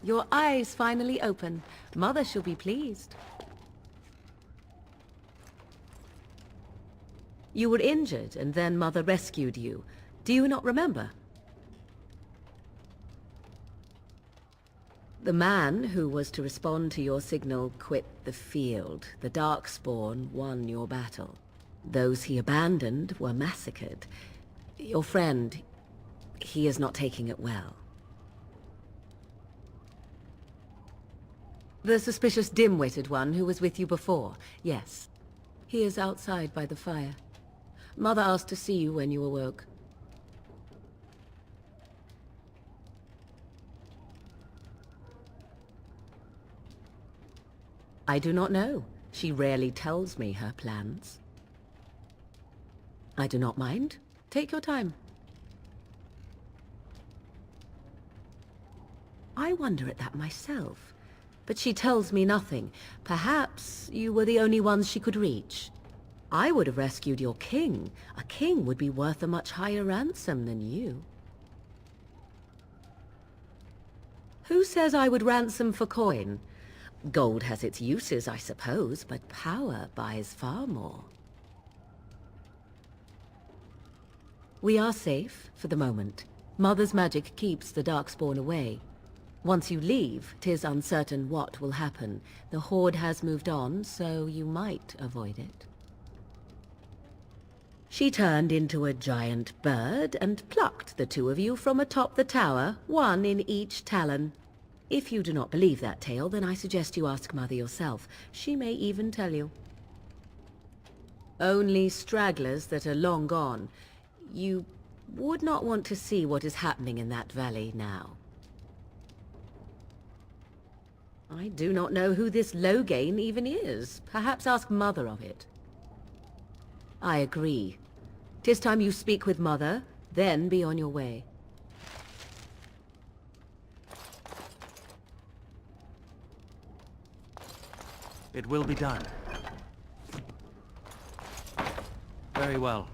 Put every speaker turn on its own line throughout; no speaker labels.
your eyes finally open. Mother shall be pleased. You were injured, and then Mother rescued you. Do you not remember? The man who was to respond to your signal quit the field. The Darkspawn won your battle. Those he abandoned were massacred. Your friend, he is not taking it well. The suspicious dim-witted one who was with you before, yes. He is outside by the fire. Mother asked to see you when you awoke. I do not know. She rarely tells me her plans. I do not mind. Take your time. I wonder at that myself. But she tells me nothing. Perhaps you were the only ones she could reach. I would have rescued your king. A king would be worth a much higher ransom than you. Who says I would ransom for coin? Gold has its uses, I suppose, but power buys far more. We are safe, for the moment. Mother's magic keeps the Darkspawn away. Once you leave, 'tis uncertain what will happen. The Horde has moved on, so you might avoid it. She turned into a giant bird and plucked the two of you from atop the tower, one in each talon. If you do not believe that tale, then I suggest you ask Mother yourself. She may even tell you. Only stragglers that are long gone. You would not want to see what is happening in that valley now. I do not know who this Loghain even is. Perhaps ask Mother of it. I agree. 'Tis time you speak with Mother, then be on your way.
It will be done. Very well.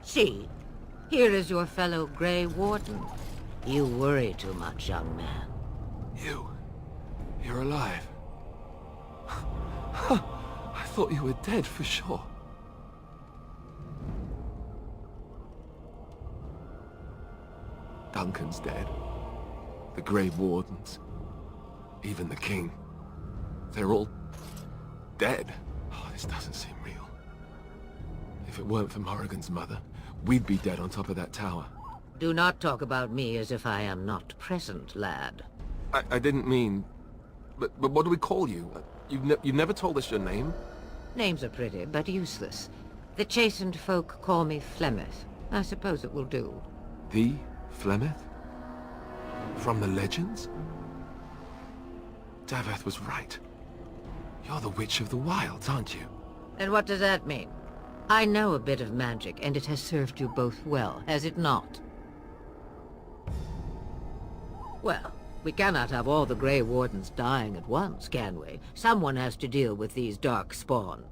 See, here is your fellow Grey Warden. You worry too much, young man.
You're alive. I thought you were dead for sure. Duncan's dead. The Grey Wardens. Even the King. They're all dead. Oh, this doesn't seem real. If it weren't for Morrigan's mother, we'd be dead on top of that tower.
Do not talk about me as if I am not present, lad.
I didn't mean... But what do we call you? You've never told us your name?
Names are pretty, but useless. The chastened folk call me Flemeth. I suppose it will do.
The Flemeth? From the legends? Daveth was right. You're the Witch of the Wilds, aren't you?
And what does that mean? I know a bit of magic, and it has served you both well, has it not? Well, we cannot have all the Grey Wardens dying at once, can we? Someone has to deal with these Darkspawn.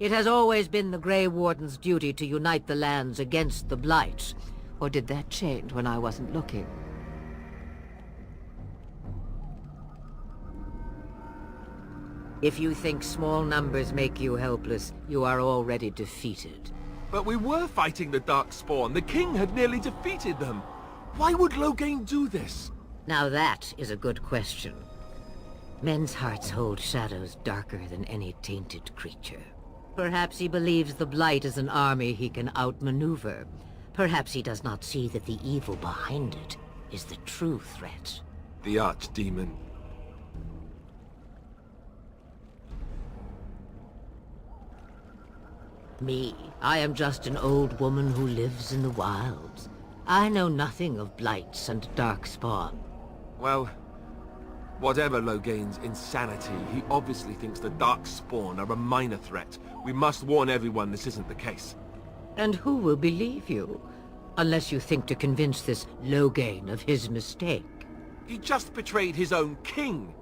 It has always been the Grey Warden's duty to unite the lands against the Blights. Or did that change when I wasn't looking? If you think small numbers make you helpless, you are already defeated.
But we were fighting the Darkspawn. The King had nearly defeated them. Why would Loghain do this?
Now that is a good question. Men's hearts hold shadows darker than any tainted creature. Perhaps he believes the Blight is an army he can outmaneuver. Perhaps he does not see that the evil behind it is the true threat.
The Archdemon.
Me, I am just an old woman who lives in the wilds. I know nothing of Blights and Darkspawn.
Well, whatever Loghain's insanity, he obviously thinks the Darkspawn are a minor threat. We must warn everyone this isn't the case.
And who will believe you? Unless you think to convince this Loghain of his mistake.
He just betrayed his own king.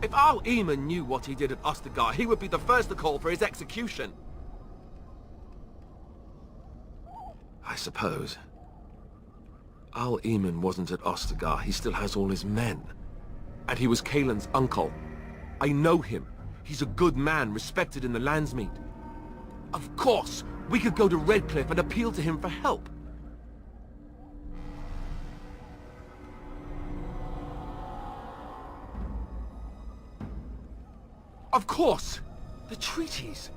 If Al Eamon knew what he did at Ostagar, he would be the first to call for his execution. I suppose. Al Eamon wasn't at Ostagar. He still has all his men. And he was Kaelin's uncle. I know him. He's a good man, respected in the Landsmeet. Of course, we could go to Redcliffe and appeal to him for help. Of course! The treaties!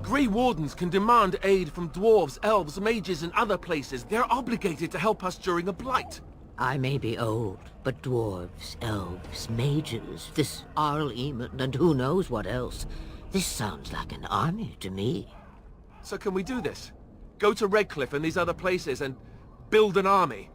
Grey Wardens can demand aid from dwarves, elves, mages, and other places. They're obligated to help us during a blight.
I may be old, but dwarves, elves, mages, this Arl Eamon, and who knows what else. This sounds like an army to me.
So can we do this? Go to Redcliffe and these other places and build an army?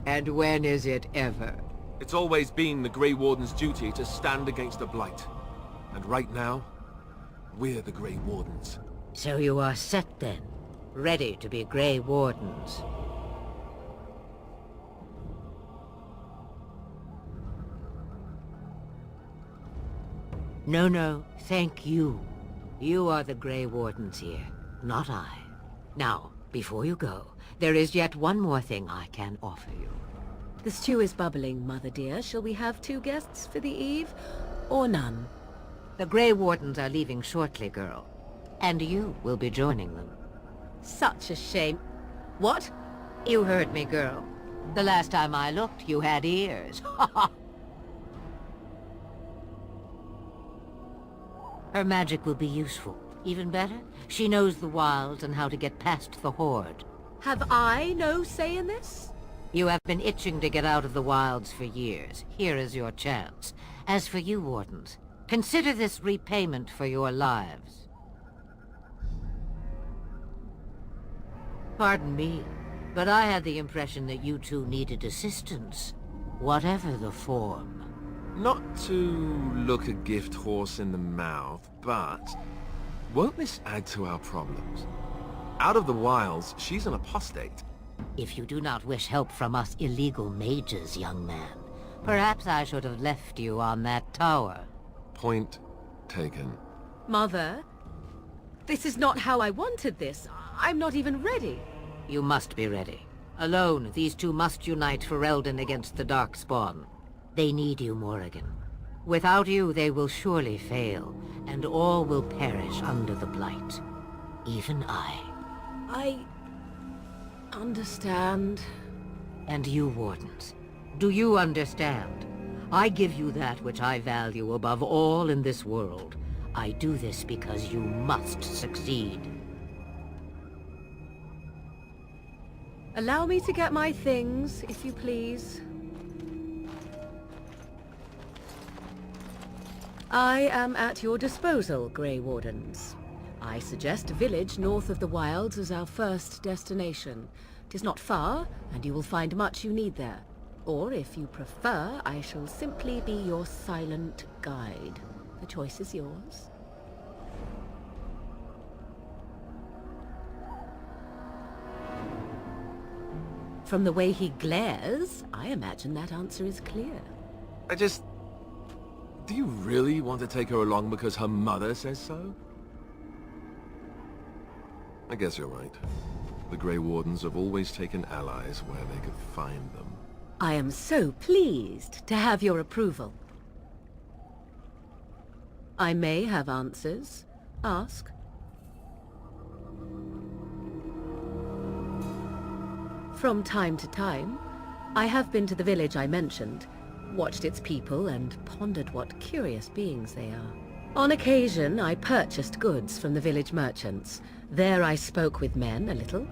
And when is it ever?
It's always been the Grey Warden's duty to stand against the blight. And right now, we're the Grey Wardens.
So you are set then, ready to be Grey Wardens. No, thank you. You are the Grey Wardens here, not I. Now, before you go, there is yet one more thing I can offer you.
The stew is bubbling, Mother dear. Shall we have 2 guests for the eve, or none?
The Grey Wardens are leaving shortly, girl. And you will be joining them.
Such a shame. What?
You heard me, girl. The last time I looked, you had ears. Her magic will be useful. Even better, she knows the wilds and how to get past the Horde.
Have I no say in this?
You have been itching to get out of the wilds for years. Here is your chance. As for you, Wardens, consider this repayment for your lives. Pardon me, but I had the impression that you two needed assistance, whatever the form.
Not to look a gift horse in the mouth, but won't this add to our problems? Out of the wilds, she's an apostate.
If you do not wish help from us illegal mages, young man, perhaps I should have left you on that tower.
Point taken.
Mother, this is not how I wanted this. I'm not even ready.
You must be ready. Alone, these two must unite for Eldon against the Darkspawn. They need you, Morrigan. Without you, they will surely fail, and all will perish under the Blight. Even I.
I understand.
And you, Wardens, do you understand? I give you that which I value above all in this world. I do this because you must succeed.
Allow me to get my things, if you please. I am at your disposal, Grey Wardens. I suggest a village north of the wilds as our first destination. 'Tis not far, and you will find much you need there. Or, if you prefer, I shall simply be your silent guide. The choice is yours. From the way he glares, I imagine that answer is clear.
Do you really want to take her along because her mother says so? I guess you're right. The Grey Wardens have always taken allies where they could find them.
I am so pleased to have your approval. I may have answers. Ask. From time to time, I have been to the village I mentioned, watched its people, and pondered what curious beings they are. On occasion, I purchased goods from the village merchants. There I spoke with men a little.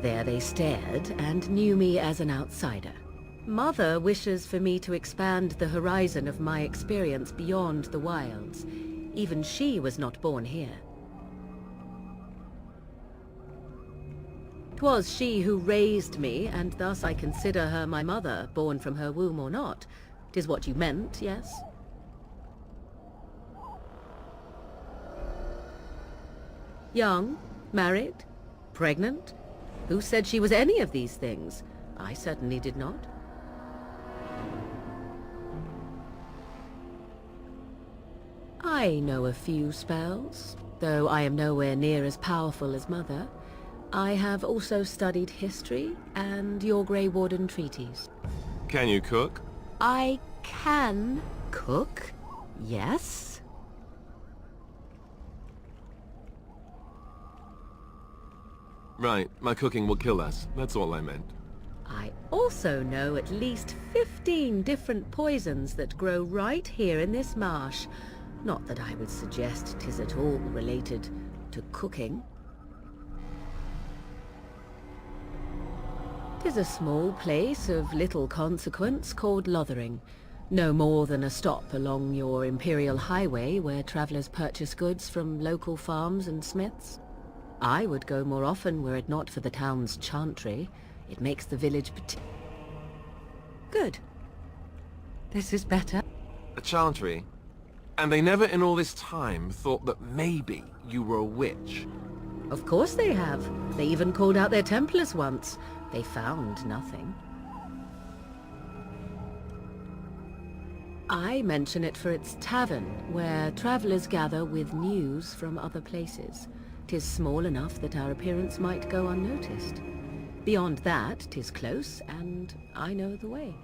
There they stared and knew me as an outsider. Mother wishes for me to expand the horizon of my experience beyond the wilds. Even she was not born here. 'Twas she who raised me, and thus I consider her my mother, born from her womb or not. 'Tis what you meant, yes? Young, married, pregnant? Who said she was any of these things? I certainly did not. I know a few spells, though I am nowhere near as powerful as Mother. I have also studied history and your Grey Warden treaties.
Can you cook?
I can cook, yes.
Right, my cooking will kill us. That's all I meant.
I also know at least 15 different poisons that grow right here in this marsh. Not that I would suggest 'tis at all related to cooking. 'Tis a small place of little consequence called Lothering. No more than a stop along your Imperial Highway where travelers purchase goods from local farms and smiths. I would go more often were it not for the town's chantry. It makes the village Good. This is better.
A chantry? And they never in all this time thought that maybe you were a witch?
Of course they have. They even called out their Templars once. They found nothing. I mention it for its tavern, where travelers gather with news from other places. 'Tis small enough that our appearance might go unnoticed. Beyond that, 'tis close, and I know the way.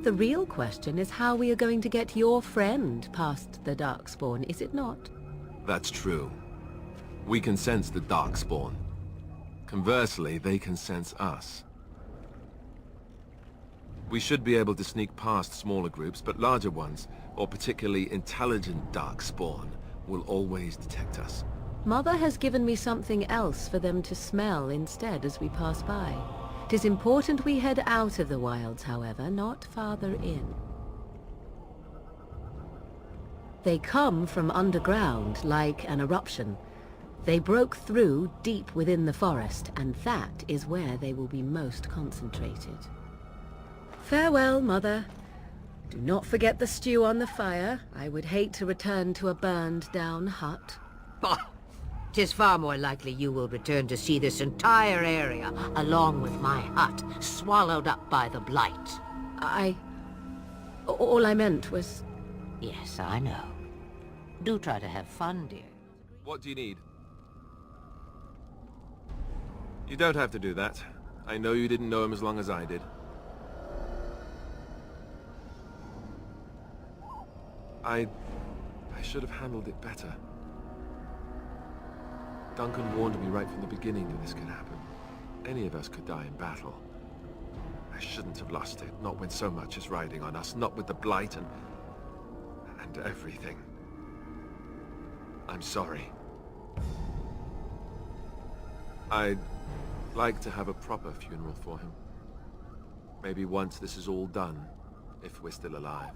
The real question is how we are going to get your friend past the Darkspawn, is it not?
That's true. We can sense the Darkspawn. Conversely, they can sense us. We should be able to sneak past smaller groups, but larger ones, or particularly intelligent Darkspawn, will always detect us.
Mother has given me something else for them to smell instead as we pass by. 'Tis important we head out of the wilds, however, not farther in. They come from underground, like an eruption. They broke through deep within the forest, and that is where they will be most concentrated. Farewell, Mother. Do not forget the stew on the fire. I would hate to return to a burned-down hut.
Bah! 'Tis far more likely you will return to see this entire area, along with my hut, swallowed up by the blight.
All I meant was...
Yes, I know. Do try to have fun, dear.
What do you need? You don't have to do that. I know you didn't know him as long as I did. I should have handled it better. Duncan warned me right from the beginning that this could happen. Any of us could die in battle. I shouldn't have lost it, not when so much is riding on us, not with the blight and everything. I'm sorry. I'd like to have a proper funeral for him. Maybe once this is all done, if we're still alive.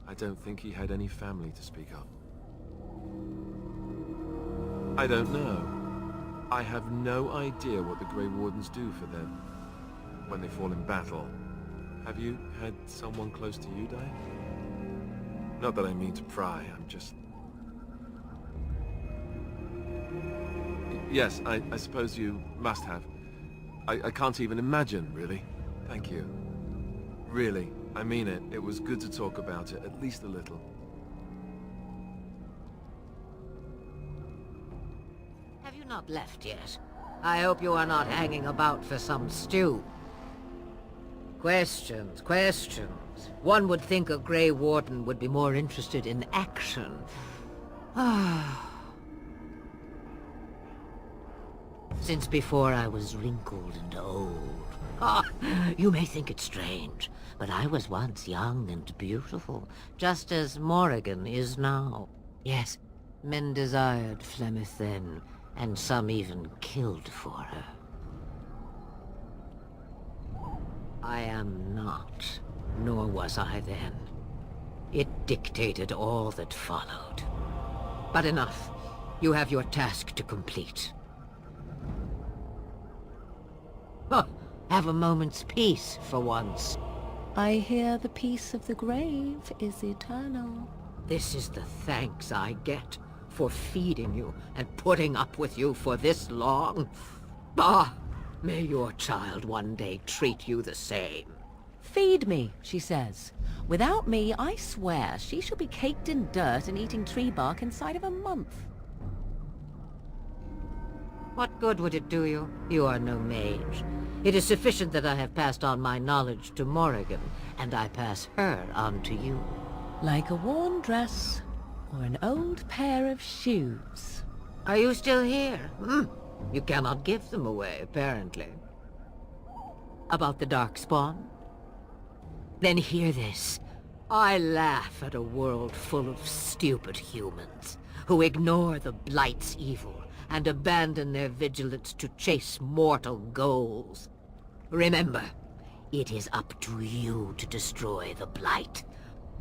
I don't think he had any family to speak of. I don't know. I have no idea what the Grey Wardens do for them when they fall in battle. Have you had someone close to you die? Not that I mean to pry, I'm just... Yes, I suppose you must have. I can't even imagine, really. Thank you. Really, I mean it. It was good to talk about it, at least a little.
Have you not left yet? I hope you are not hanging about for some stew. Questions, questions. One would think a Grey Warden would be more interested in action. Since before I was wrinkled and old. You may think it strange, but I was once young and beautiful, just as Morrigan is now. Yes, men desired Flemeth then, and some even killed for her. I am not, nor was I then. It dictated all that followed. But enough. You have your task to complete. Have a moment's peace for once.
I hear the peace of the grave is eternal.
This is the thanks I get for feeding you and putting up with you for this long. Ah, may your child one day treat you the same.
Feed me, she says. Without me, I swear, she shall be caked in dirt and eating tree bark inside of a month.
What good would it do you? You are no mage. It is sufficient that I have passed on my knowledge to Morrigan, and I pass her on to you.
Like a worn dress, or an old pair of shoes.
Are you still here? You cannot give them away, apparently. About the Darkspawn? Then hear this. I laugh at a world full of stupid humans, who ignore the Blight's evil and abandon their vigilance to chase mortal goals. Remember, it is up to you to destroy the Blight.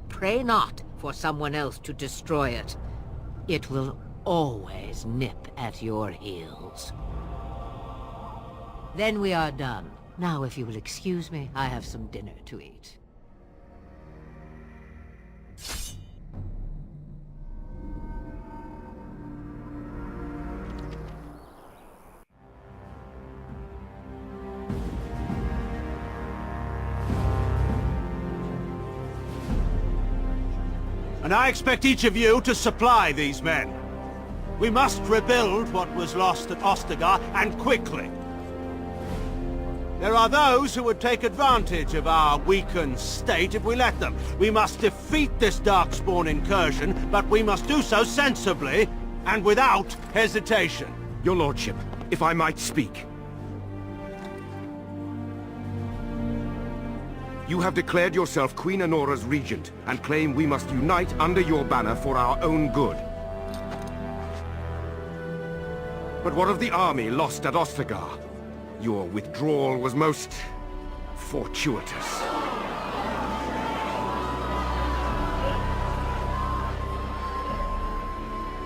Pray not for someone else to destroy it. It will always nip at your heels. Then we are done. Now, if you will excuse me, I have some dinner to eat.
And I expect each of you to supply these men. We must rebuild what was lost at Ostagar, and quickly. There are those who would take advantage of our weakened state if we let them. We must defeat this Darkspawn incursion, but we must do so sensibly and without hesitation.
Your lordship, if I might speak. You have declared yourself Queen Honora's regent, and claim we must unite under your banner for our own good. But what of the army lost at Ostagar? Your withdrawal was most fortuitous.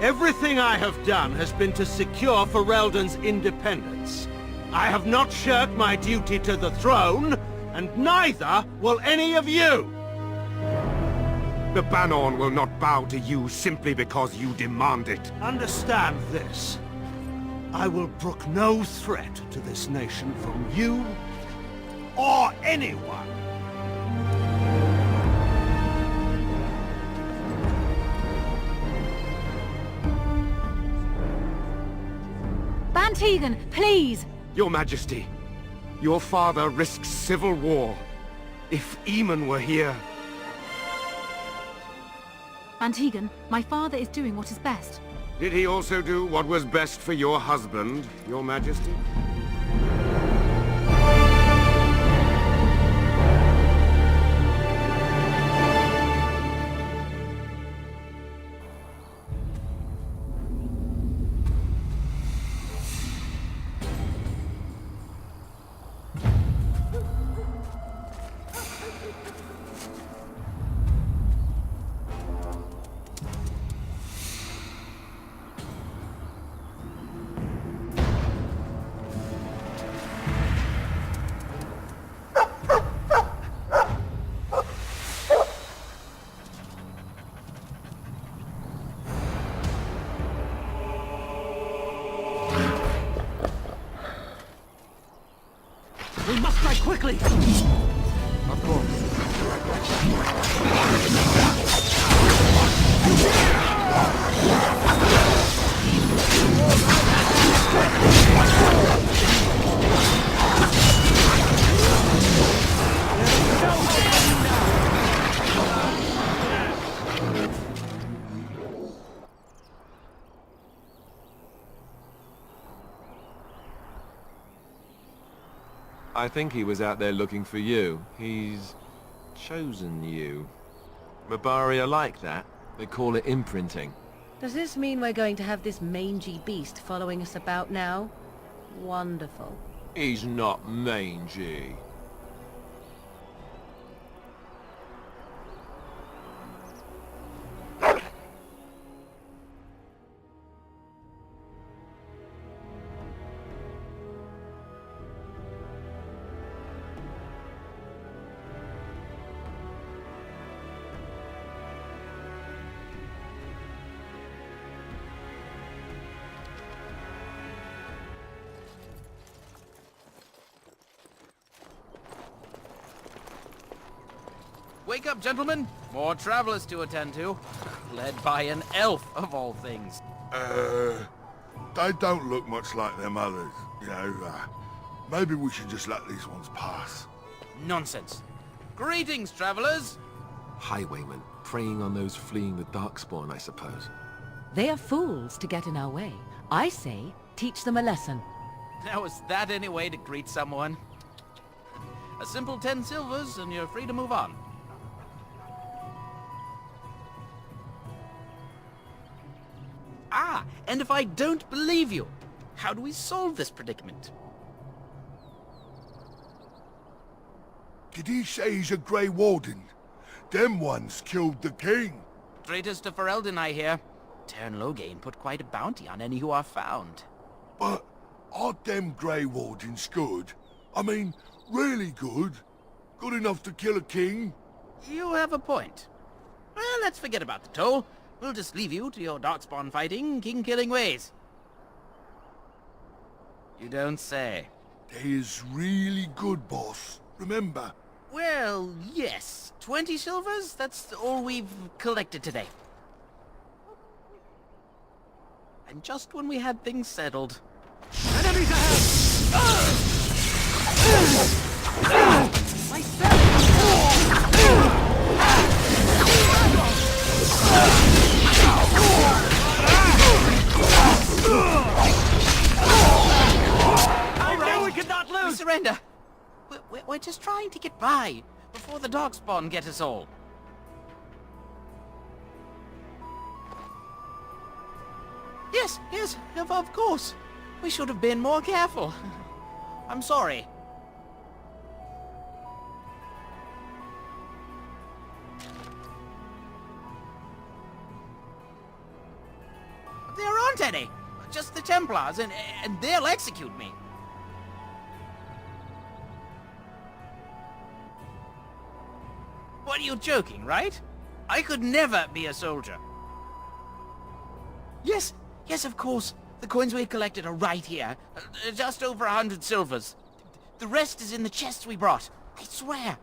Everything I have done has been to secure Ferelden's independence. I have not shirked my duty to the throne, and neither will any of you!
The Banon will not bow to you simply because you demand it.
Understand this. I will brook no threat to this nation from you or anyone.
Bantegan, please!
Your Majesty, your father risks civil war. If Eamon were here...
Bantegan, my father is doing what is best.
Did he also do what was best for your husband, Your Majesty?
We must strike quickly!
Of course.
I think he was out there looking for you. He's chosen you. Mabari are like that. They call it imprinting.
Does this mean we're going to have this mangy beast following us about now? Wonderful.
He's not mangy.
Wake up, gentlemen. More travelers to attend to. Led by an elf, of all things.
They don't look much like them others, you know. Maybe we should just let these ones pass.
Nonsense. Greetings, travelers.
Highwaymen, preying on those fleeing the Darkspawn, I suppose.
They are fools to get in our way. I say, teach them a lesson.
Now is that any way to greet someone? A simple 10 silvers and you're free to move on. Ah, and if I don't believe you, how do we solve this predicament?
Did he say he's a Grey Warden? Them ones killed the king.
Traitors to Ferelden, I hear. Tern Loghain put quite a bounty on any who are found.
But aren't them Grey Wardens good? I mean, really good? Good enough to kill a king?
You have a point. Well, let's forget about the toll. We'll just leave you to your Darkspawn fighting, king-killing ways. You don't say.
They is really good, boss. Remember?
Well, yes. 20 silvers? That's all we've collected today. And just when we had things settled.
Enemies ahead! My I knew we could not lose!
We surrender! We're just trying to get by before the Darkspawn get us all. Yes, of course. We should have been more careful. I'm sorry. There aren't any. Just the Templars, and they'll execute me. What, are you joking, right? I could never be a soldier. Yes, of course. The coins we collected are right here. Just over 100 silvers. The rest is in the chests we brought. I swear.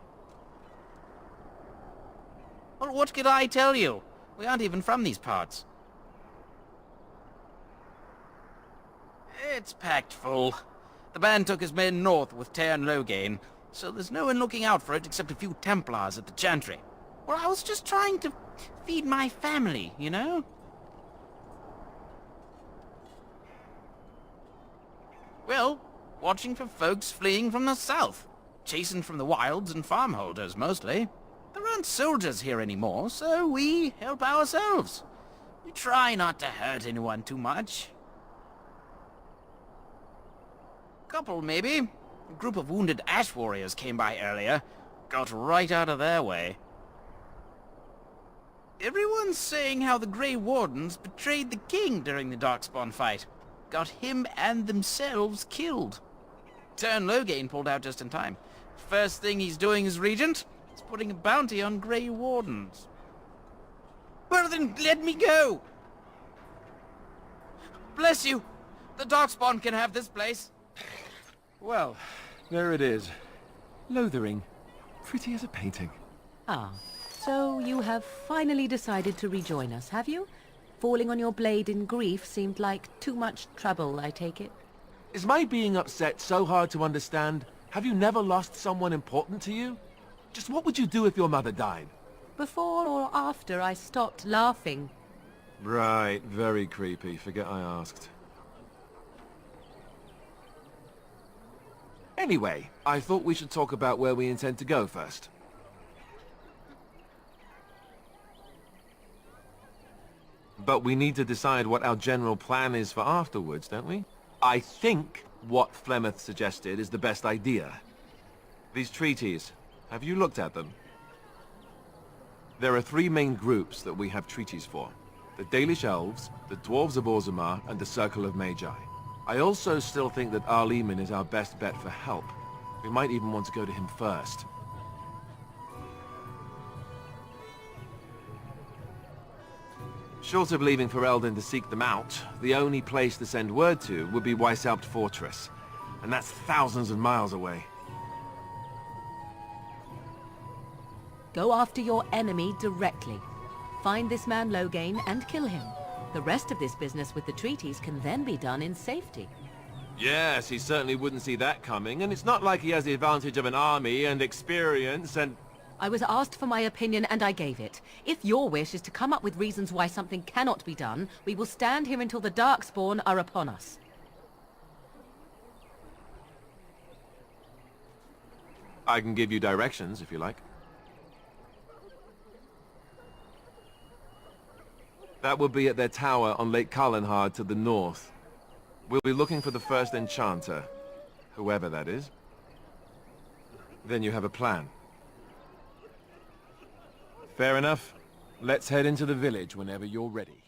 Well, what could I tell you? We aren't even from these parts. It's packed full. The band took his men north with Tern Loghain, so there's no one looking out for it except a few Templars at the Chantry. Well, I was just trying to feed my family, you know? Well, watching for folks fleeing from the south. Chasing from the wilds and farmholders, mostly. There aren't soldiers here anymore, so we help ourselves. We try not to hurt anyone too much. Couple, maybe. A group of wounded ash warriors came by earlier. Got right out of their way. Everyone's saying how the Grey Wardens betrayed the king during the Darkspawn fight. Got him and themselves killed. Tern Loghain pulled out just in time. First thing he's doing as regent is putting a bounty on Grey Wardens. Well then, let me go! Bless you! The Darkspawn can have this place.
Well, there it is. Lothering. Pretty as a painting.
Ah, so you have finally decided to rejoin us, have you? Falling on your blade in grief seemed like too much trouble, I take it.
Is my being upset so hard to understand? Have you never lost someone important to you? Just what would you do if your mother died?
Before or after I stopped laughing.
Right, very creepy. Forget I asked.
Anyway, I thought we should talk about where we intend to go first.
But we need to decide what our general plan is for afterwards, don't we?
I think what Flemeth suggested is the best idea.
These treaties, have you looked at them? There are three main groups that we have treaties for. The Dalish Elves, the Dwarves of Orzammar, and the Circle of Magi. I also still think that Arleman is our best bet for help. We might even want to go to him first.
Short of leaving Ferelden to seek them out, the only place to send word to would be Weishaupt Fortress. And that's thousands of miles away.
Go after your enemy directly. Find this man Loghain and kill him. The rest of this business with the treaties can then be done in safety.
Yes, he certainly wouldn't see that coming, and it's not like he has the advantage of an army and experience and...
I was asked for my opinion and I gave it. If your wish is to come up with reasons why something cannot be done, we will stand here until the Darkspawn are upon us.
I can give you directions, if you like. That will be at their tower on Lake Kallenhard to the north. We'll be looking for the first enchanter, whoever that is. Then you have a plan. Fair enough. Let's head into the village whenever you're ready.